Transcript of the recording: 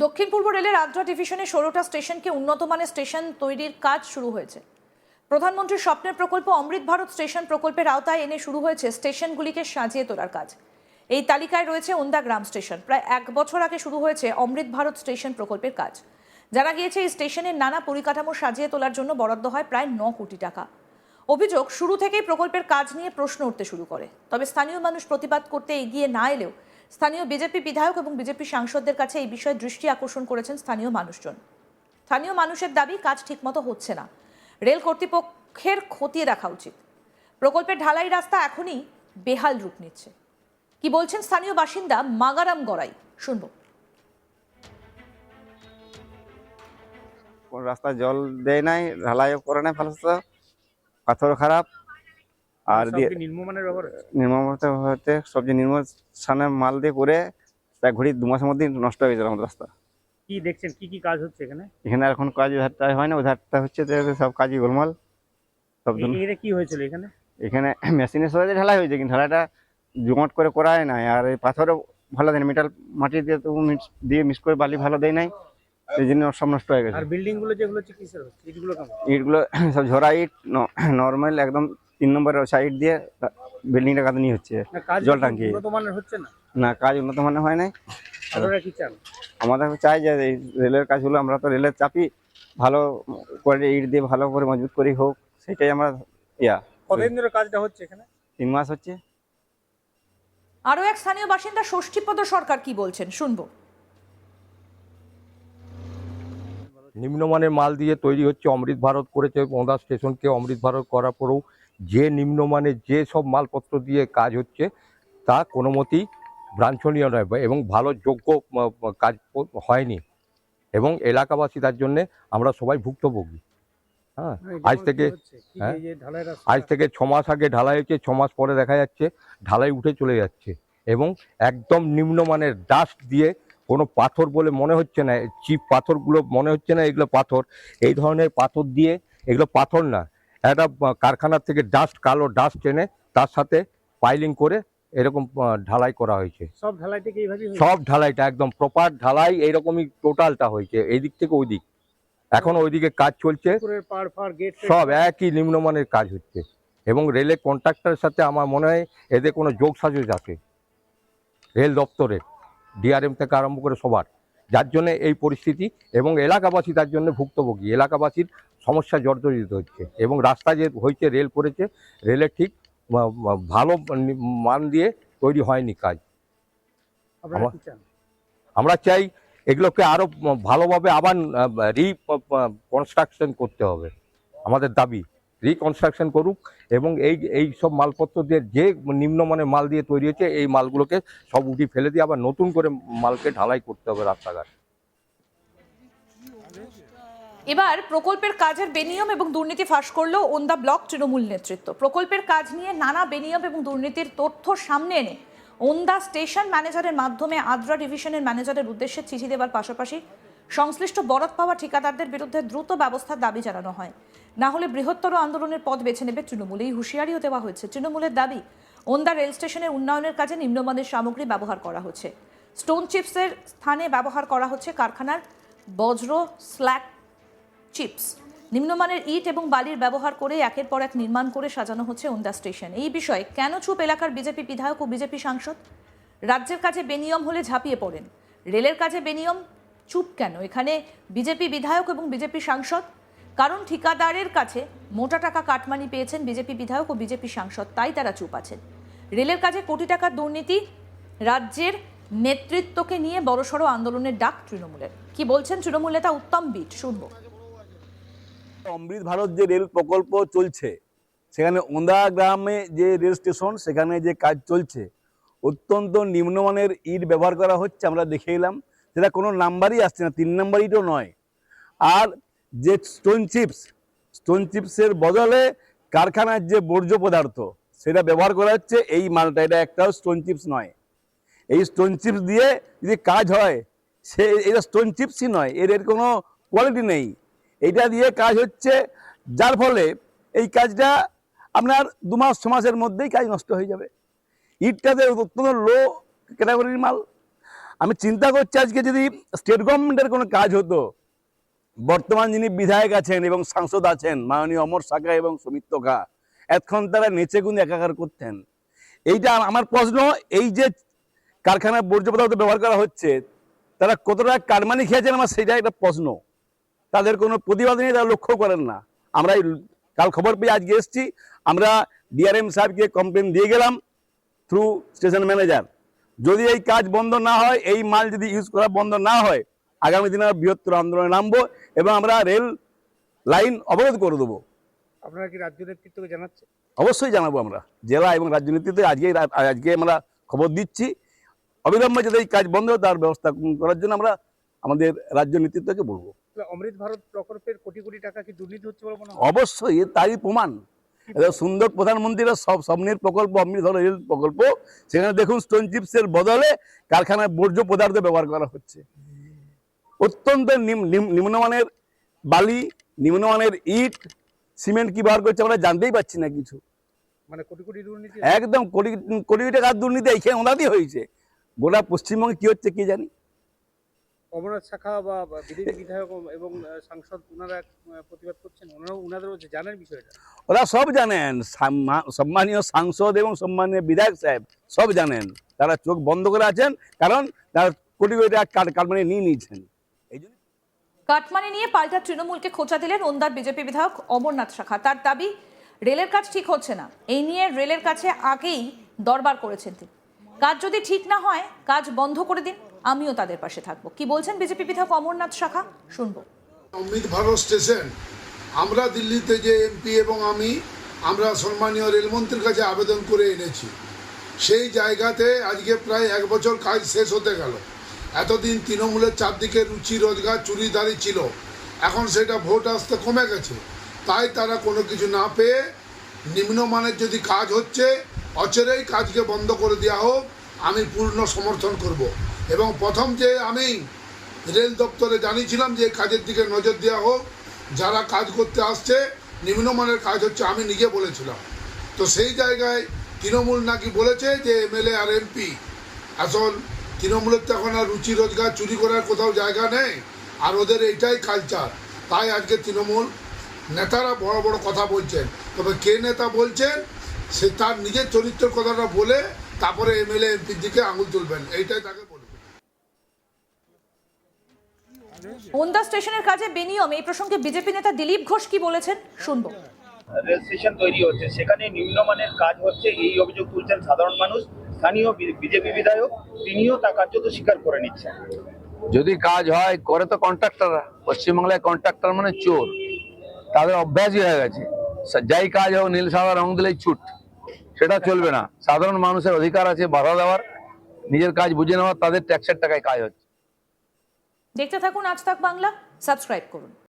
দক্ষিণ পূর্ব রেলের আদ্রা ডিভিশনে 16টা স্টেশনকে উন্নত মানের স্টেশন তৈরির কাজ শুরু হয়েছে। প্রধানমন্ত্রীর স্বপ্নের প্রকল্প অমৃত ভারত স্টেশন প্রকল্পের আওতায় এনে শুরু হয়েছে স্টেশনগুলিকে সাজিয়ে তোলার কাজ। এই তালিকায় রয়েছে ওন্দা গ্রাম স্টেশন। প্রায় 1 বছর আগে শুরু হয়েছে অমৃত ভারত স্টেশন প্রকল্পের কাজ। জানা গিয়েছে এই স্টেশনের নানা পরিকাঠামো সাজিয়ে তোলার জন্য বরাদ্দ হয় প্রায় 9 কোটি টাকা। অভিযোগ, শুরু থেকেই প্রকল্পের কাজ নিয়ে প্রশ্ন উঠতে শুরু করে। তবে স্থানীয় মানুষ প্রতিবাদ করতে এগিয়ে না এলেও স্থানীয় বিজেপি বিধায়ক এবং বিজেপি সাংসদদের কাছে এই বিষয়ে দৃষ্টি আকর্ষণ করেছেন স্থানীয় মানুষজন। স্থানীয় মানুষের দাবি, কাজ ঠিকমতো হচ্ছে না, রেল কর্তৃপক্ষের খতিয়ে দেখা উচিত। প্রকল্পের ঢালাই রাস্তা এখনই বেহাল রূপ নিচ্ছে। কি বলছেন স্থানীয় বাসিন্দা মাগারাম গড়াই, শুনবো। কোন রাস্তা জল দেয় নাই, ঢালাইও করে নাই, ভালো পাথর খারাপ। আর নির্মমানের হতে সবজি নির্মাণে মাল দিয়ে করে প্রায় ঘড়ি 2 মাসের মধ্যে নষ্ট হয়ে গেল আমাদের রাস্তা। কি দেখছেন, কি কি কাজ হচ্ছে এখানে? এখানে এখন কাজ ওধারটা হয় না, ওধারটা হচ্ছে সব কাজই গোলমাল। সব কি হয়েছিল এখানে? এখানে মেশিনের সাহায্যে ঢালাই হয়েছে, কিন্তু ঢালাইটা জমাট করে করায় নাই। আর এই পাথরও ভালো দেয় না, মেটাল মাটি দিয়ে তো দিয়ে মিক্স করে বালি ভালো দেয় নাই, এই জন্য সব নষ্ট হয়ে গেছে। আর বিল্ডিং গুলো যেগুলো হচ্ছে কিসের হচ্ছে? ইটগুলো কেমন? ইটগুলো সব ঝরা ইট, নর্মাল একদম 3 নম্বরের সাইড দিয়ে বিল্ডিংটা গাঁথনি হচ্ছে, জল টাঙ্কি। উন্নত মানের হচ্ছে না? না, কাজ উন্নত মানের হয় নাই। আপনারা কি চান? আমাদের চাই যে এই রেলের কাজগুলো, আমরা তো রেলের চাপি, ভালো করে ইট দিয়ে ভালো করে মজবুত করি হোক, সেটাই আমরা কতদিন ধরে কাজটা হচ্ছে এখানে? 3 মাস হচ্ছে। আরো এক স্থানীয় বাসিন্দা ষষ্ঠীপদ সরকার কি বলছেন, শুনবো। নিম্নমানের মাল দিয়ে তৈরি হচ্ছে, অমৃত ভারত করেছে, ওন্দা স্টেশনকে অমৃত ভারত করার পরেও যে নিম্নমানের যে সব মালপত্র দিয়ে কাজ হচ্ছে তা কোনো মতেই বাঞ্ছনীয় নয় এবং ভালো যোগ্য কাজ হয়নি, এবং এলাকাবাসী তার জন্যে আমরা সবাই ভুক্তভোগী। হ্যাঁ, আজ থেকে 6 মাস আগে ঢালাই হয়েছে, 6 মাস পরে দেখা যাচ্ছে ঢালাই উঠে চলে যাচ্ছে, এবং একদম নিম্নমানের ডাস্ট দিয়ে, কোনো পাথর বলে মনে হচ্ছে না, চিপ পাথরগুলো মনে হচ্ছে না এগুলো পাথর, এই ধরনের পাথর দিয়ে, এগুলো পাথর না, একটা কারখানার থেকে ডাস্ট, কালো ডাস্ট এনে তার সাথে পাইলিং করে এরকম ঢালাই করা হয়েছে। সব ঢালাইটা একদম প্রপার ঢালাই, এইরকমই টোটালটা হয়েছে, এই দিক থেকে ওই দিক। এখন ওইদিকে কাজ চলছে, সব একই নিম্নমানের কাজ হচ্ছে, এবং রেলের কন্ট্রাক্টরের সাথে আমার মনে হয় এদের কোনো যোগসাজশ আছে রেল দপ্তরের, ডিআরএম থেকে আরম্ভ করে সবার, যার জন্য এই পরিস্থিতি, এবং এলাকাবাসী তার জন্য ভুক্তভোগী। এলাকাবাসীর সমস্যা জর্জরিত হচ্ছে, এবং রাস্তা যে হয়েছে, রেল করেছে, রেলের ঠিক ভালো মান দিয়ে তৈরি হয়নি কাজ। আমরা চাই এগুলোকে আরো ভালোভাবে আবার রিকনস্ট্রাকশন করতে হবে, আমাদের দাবি রিকনস্ট্রাকশন করুক, এবং এই সব মালপত্র দিয়ে যে নিম্নমানের মাল দিয়ে তৈরি হয়েছে এই মালগুলোকে সব উঠিয়ে ফেলে দিয়ে আবার নতুন করে মালকে ঢালাই করতে হবে রাস্তাঘাট। এবার প্রকল্পের কাজের বেনিয়ম এবং দুর্নীতি ফাঁস করলো ওন্দা ব্লক তৃণমূল নেতৃত্ব। প্রকল্পের কাজ নিয়ে নানা বেনিয়ম এবং দুর্নীতির তথ্য সামনে এনে ওন্দা স্টেশন ম্যানেজারের মাধ্যমে আদ্রা ডিভিশনের ম্যানেজারের উদ্দেশ্যে চিঠি দেওয়ার পাশাপাশি সংশ্লিষ্ট বরাত পাওয়া ঠিকাদারদের বিরুদ্ধে দ্রুত ব্যবস্থার দাবি জানানো হয়, না হলে বৃহত্তর আন্দোলনের পথ বেছে নেবে তৃণমূল। এই হুঁশিয়ারিও দেওয়া হয়েছে। তৃণমূলের দাবি, ওন্দা রেল স্টেশনের উন্নয়নের কাজে নিম্নমানের সামগ্রী ব্যবহার করা হচ্ছে। স্টোন চিপসের স্থানে ব্যবহার করা হচ্ছে কারখানার বজ্র স্ল্যাগ চিপস। নিম্নমানের ইট এবং বালির ব্যবহার করে একের পর এক নির্মাণ করে সাজানো হচ্ছে ওন্দা স্টেশন। এই বিষয়ে কেন চুপ এলাকার বিজেপি বিধায়ক ও বিজেপি সাংসদ? রাজ্যের কাজে বেনিয়ম হলে ঝাঁপিয়ে পড়েন, রেলের কাজে বেনিয়ম চুপ কেন এখানে বিজেপি বিধায়ক এবং বিজেপি সাংসদ? কারণ ঠিকাদারের কাছে মোটা টাকা কাটমানি পেয়েছেন বিজেপি বিধায়ক ও বিজেপি সাংসদ, তাই তারা চুপ আছেন। রেলের কাজে কোটি টাকার দুর্নীতি, রাজ্যের নেতৃত্বকে নিয়ে বড়সড় আন্দোলনের ডাক তৃণমূলের। কি বলছেন তৃণমূল নেতা উত্তম বিট, শুনবো। অমৃত ভারত যে রেল প্রকল্প চলছে, সেখানে ওন্দা গ্রামে যে রেল স্টেশন, সেখানে যে কাজ চলছে, অত্যন্ত নিম্নমানের ইট ব্যবহার করা হচ্ছে। আমরা দেখে এলাম, সেটা কোনো নাম্বারই আসছে না, 3 নাম্বার ইটও নয়। আর যে স্টোন চিপসের বদলে কারখানার যে বর্জ্য পদার্থ সেটা ব্যবহার করা হচ্ছে এই মালটা, এটা একটাও স্টোন চিপস নয়। এই স্টোন চিপস দিয়ে যদি কাজ হয়, এটা স্টোন চিপসই নয়, এর কোনো কোয়ালিটি নেই। এইটা দিয়ে কাজ হচ্ছে, যার ফলে এই কাজটা আপনার 2 মাস 6 মাসের মধ্যেই কাজ নষ্ট হয়ে যাবে। ইটটাতে অত্যন্ত লো ক্যাটাগরির মাল। আমি চিন্তা করছি আজকে যদি স্টেট গভর্নমেন্টের কোনো কাজ হতো, বর্তমান যিনি বিধায়ক আছেন এবং সাংসদ আছেন মাননীয় অমর সাকা এবং সৌমিত্র খা, এতক্ষণ তারা নেচে গুনে একাকার করতেন। এইটা আমার প্রশ্ন, এই যে কারখানায় বর্জ্য পদার্থ ব্যবহার করা হচ্ছে তারা কতটা কারমানি খেয়েছেন, আমার সেটা একটা প্রশ্ন। তাদের কোনো প্রতিবাদ নেই, তারা লক্ষ্য করেন না। আমরা কাল খবর পেয়ে আজকে এসেছি, আমরা ডিআরএম সাহেবকে কমপ্লেন দিয়ে গেলাম থ্রু স্টেশন ম্যানেজার। যদি এই কাজ বন্ধ না হয়, এই মাল যদি ইউজ করা বন্ধ না হয়, আগামী দিনে আমরা বৃহত্তর আন্দোলনে নামবো এবং আমরা রেল লাইন অবরোধ করে দেবো। আপনারা কি রাজ্য নেতৃত্বকে জানাচ্ছেন? অবশ্যই জানাবো, আমরা জেলা এবং রাজ্য নেতৃত্বে আজকে আমরা খবর দিচ্ছি, অবিলম্বে যাতে এই কাজ বন্ধ হয় তার ব্যবস্থা করার জন্য আমরা আমাদের রাজ্য নেতৃত্বকে বলবো। অমৃত ভারত প্রকল্পের কোটি কোটি টাকা কি দুর্নীতি হচ্ছে বলে মনে হয়? অবশ্যই, এর তারই প্রমাণ। সুন্দর প্রধানমন্ত্রীরা সব স্বপ্নের প্রকল্প, অমৃত রেল প্রকল্প, সেখানে দেখুন স্টোন চিপসের বদলে কারখানায় বর্জ্য পদার্থ ব্যবহার করা হচ্ছে। অত্যন্ত নিম্নমানের বালি, নিম্নমানের ইট, সিমেন্ট কি ব্যবহার করছে আমরা জানতেই পারছি না কিছু। মানে কোটি কোটি দুর্নীতি, একদম কোটি কোটি টাকার দুর্নীতি এইখানে ওনাদেরই হয়েছে। গোটা পশ্চিমবঙ্গে কি হচ্ছে কি জানি। অমরনাথ শাখা বা বিজেপি বিধায়ক এবং সাংসদ ওনারা প্রতিবাদ করছেন, ওনাদেরও জানেন বিষয়টা? ওরা সব জানেন, সম্মানীয় সাংসদ এবং সম্মানীয় বিধায়ক সাহেব সব জানেন। তারা চোখ বন্ধ করে আছেন, কারণ তারা কোটি কোটি টাকা কাটমানি নিয়ে নিয়েছেন। এই জন্য কাটমানি নিয়ে পাল্টা তৃণমূলকে খোঁচা দিলেন ওন্দার বিজেপি বিধায়ক অমরনাথ শাখা। তার দাবি রেলের কাজ ঠিক হচ্ছে না, এই নিয়ে রেলের কাছে আগেই দরবার করেছেন তিনি। কাজ যদি ঠিক না হয় কাজ বন্ধ করে দিন, আমিও তাদের পাশে থাকবো। কি বলছেন বিজেপি বিধায়ক অমরনাথ শাখা, শুনবো। অমৃত ভারত স্টেশন আমরা দিল্লিতে যে এমপি এবং আমরা সম্মানীয় রেলমন্ত্রীর কাছে আবেদন করে এনেছি। সেই জায়গাতে আজকে প্রায় 1 বছর কাজ শেষ হতে গেল। এতদিন তৃণমূলের চারদিকে রুচি রোজগার চুরিদারি ছিল, এখন সেটা ভোট আসতে কমে গেছে। তাই তারা কোনো কিছু না পেয়ে নিম্নমানের যদি কাজ হচ্ছে অচেরেই কাজকে বন্ধ করে দেওয়া হোক, আমি পূর্ণ সমর্থন করব। এবং প্রথম যে আমি রেল দপ্তরে জানিয়েছিলাম যে কাজের দিকে নজর দেওয়া হোক, যারা কাজ করতে আসছে নিম্নমানের কাজ হচ্ছে, আমি নিজে বলেছিলাম। তো সেই জায়গায় তৃণমূল নাকি বলেছে যে এমএলএ আর এমপি, আসল তৃণমূলের তো এখন আর রুচি রোজগার চুরি করার কোথাও জায়গা নেই, আর ওদের এইটাই কালচার। তাই আজকে তৃণমূল নেতারা বড় বড় কথা বলছেন, তবে কে নেতা বলছেন সে তার নিজের চরিত্রের কথাটা বলে তারপরে এমএলএ এমপির দিকে আঙুল তুলবেন, এইটাই তাকে বলবেন। ওন্দা স্টেশনের কাজে বেনিয়ম, এই প্রসঙ্গে বিজেপি নেতা দিলীপ ঘোষ কি বলেছেন, শুনবো। রেল স্টেশন তৈরি হচ্ছে, সেখানে নিম্নমানের কাজ হচ্ছে, এই অভিযোগ তুলছেন সাধারণ মানুষ। স্থানীয় বিজেপি বিধায়ক তিনিও তা কার্যত স্বীকার করে নিচ্ছেন। যদি কাজ হয় করে তো কন্ট্রাক্টররা, পশ্চিমবাংলায় কন্ট্রাক্টর মানে চোর, তাদের অভ্যাসই হয়ে গেছে। যাই কাজ হোক নীল সাদা রং দিলেই ছুট, সেটা চলবে না। সাধারণ মানুষের অধিকার আছে বাধা দেওয়ার, নিজের কাজ বুঝে নেওয়ার, তাদের ট্যাক্সের টাকায় কাজ হচ্ছে। দেখতে থাকুন আজ তাক বাংলা, সাবস্ক্রাইব করুন।